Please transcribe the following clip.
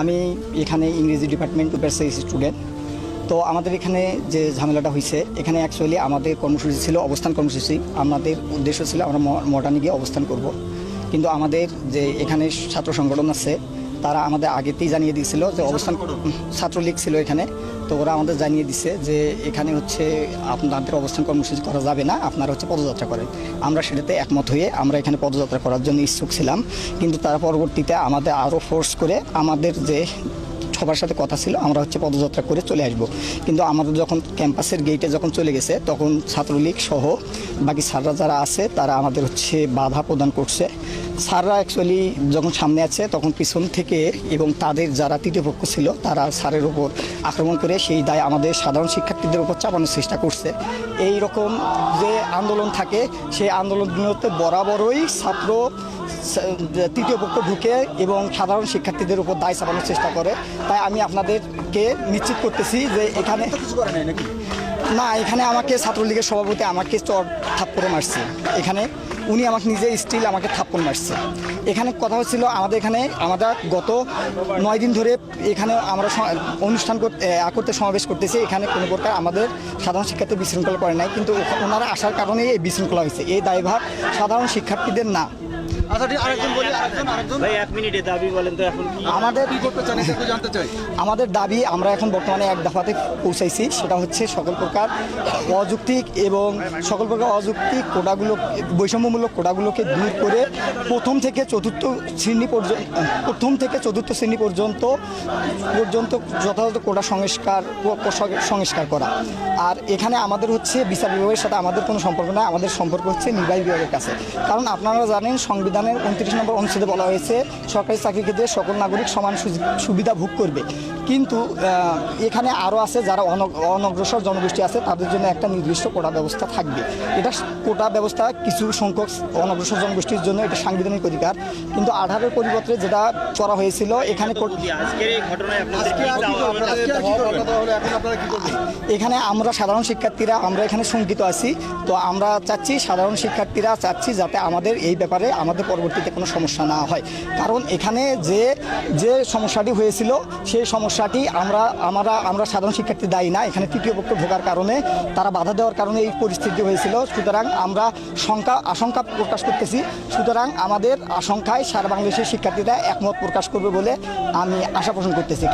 আমি এখানে ইংরেজি ডিপার্টমেন্ট প্রিপারেশন স্টুডেন্ট। তো আমাদের এখানে যে ঝামেলাটা হয়েছে, এখানে অ্যাকচুয়ালি আমাদের কর্মসূচি ছিল অবস্থান কর্মসূচি। আমাদের উদ্দেশ্য ছিল আমরা মডার্নে গিয়ে অবস্থান করব, কিন্তু আমাদের যে এখানে ছাত্র সংগঠন আছে তারা আমাদের আগেতেই জানিয়ে দিয়েছিল যে অবস্থান, ছাত্রলীগ ছিল এখানে। তো ওরা আমাদের জানিয়ে দিছে যে এখানে হচ্ছে আপনাদের অবস্থান কর্মসূচি করা যাবে না, আপনারা হচ্ছে পদযাত্রা করেন। আমরা সেটাতে একমত হয়ে আমরা এখানে পদযাত্রা করার জন্য ইচ্ছুক ছিলাম, কিন্তু তারা পরবর্তীতে আমাদের আরও ফোর্স করে আমাদের যে সবার সাথে কথা ছিল আমরা হচ্ছে পদযাত্রা করে চলে আসব। কিন্তু আমাদের যখন ক্যাম্পাসের গেটে যখন চলে গেছে তখন ছাত্রলীগ সহ বাকি স্যাররা যারা আছে তারা আমাদের হচ্ছে বাধা প্রদান করছে। স্যাররা অ্যাকচুয়ালি যখন সামনে আছে তখন পিছন থেকে এবং তাদের যারা তৃতীয় পক্ষ ছিল তারা স্যারের ওপর আক্রমণ করে সেই দায় আমাদের সাধারণ শিক্ষার্থীদের উপর চাপানোর চেষ্টা করছে। এই রকম যে আন্দোলন থাকে সেই আন্দোলনগুলোতে বরাবরই ছাত্র তৃতীয় পক্ষ ঢুকে এবং সাধারণ শিক্ষার্থীদের উপর দায় চাপানোর চেষ্টা করে। তাই আমি আপনাদেরকে নিশ্চিত করতেছি যে এখানে না, এখানে আমাকে ছাত্রলীগের সভাপতি আমাকে চর থাপ্পড় মারছে। এখানে উনি আমাকে নিজে স্টিল আমাকে থাপ্পড় মারছে। এখানে কথা হচ্ছিল আমাদের এখানে আমরা গত 9 দিন ধরে এখানে আমরা অনুষ্ঠান করতে সমাবেশ করতেছি। এখানে কোনো প্রকার আমাদের সাধারণ শিক্ষার্থী বিশৃঙ্খলা করে নাই, কিন্তু ওনারা আসার কারণে এই বিশৃঙ্খলা হয়েছে। এই দায়ভার সাধারণ শিক্ষার্থীদের না। আমাদের দাবি আমরা এখন বর্তমানে এক দফাতে পৌঁছাইছি, সেটা হচ্ছে সকল প্রকার অযৌক্তিক কোটাগুলো, বৈষম্যমূলক কোটাগুলোকে দূর করে প্রথম থেকে চতুর্থ শ্রেণী পর্যন্ত যথাযথ কোটা সংস্কার করা। আর এখানে আমাদের হচ্ছে বিচার বিভাগের সাথে আমাদের কোনো সম্পর্ক না, আমাদের সম্পর্ক হচ্ছে নির্বাহী বিভাগের কাছে। কারণ আপনারা জানেন সংবিধানের 29 নম্বর অনুচ্ছেদে বলা হয়েছে সরকারি চাকরি ক্ষেত্রে সকল নাগরিক সমান সুবিধা ভোগ করবে। কিন্তু এখানে আরও আছে যারা অনগ্রসর জনগোষ্ঠী আছে, তাদের জন্য একটা নির্দিষ্ট কোটা ব্যবস্থা থাকবে। এটা কোটা ব্যবস্থা কিছু সংখ্যক অনগ্রসর জনগোষ্ঠীর জন্য এটা সাংবিধানিক অধিকার, কিন্তু 18 পরিবর্তে যেটা করা হয়েছিল এখানে আমরা সাধারণ শিক্ষার্থীরা আমরা এখানে শঙ্কিত আছি। তো আমরা সাধারণ শিক্ষার্থীরা চাচ্ছি যাতে আমাদের এই ব্যাপারে আমাদের পরবর্তীতে কোনো সমস্যা না হয়। কারণ এখানে যে সমস্যাটি হয়েছিল সেই সমস্যাটি আমরা সাধারণ শিক্ষার্থী দায়ী না। এখানে তৃতীয় পক্ষ ঢোকার কারণে তারা বাধা দেওয়ার কারণে এই পরিস্থিতি হয়েছিল। সুতরাং আমরা আশঙ্কা প্রকাশ করতেছি। সুতরাং আমাদের আশঙ্কায় সারা বাংলাদেশের শিক্ষার্থীরা একমত প্রকাশ করবে বলে আমি আশা পোষণ করতেছি।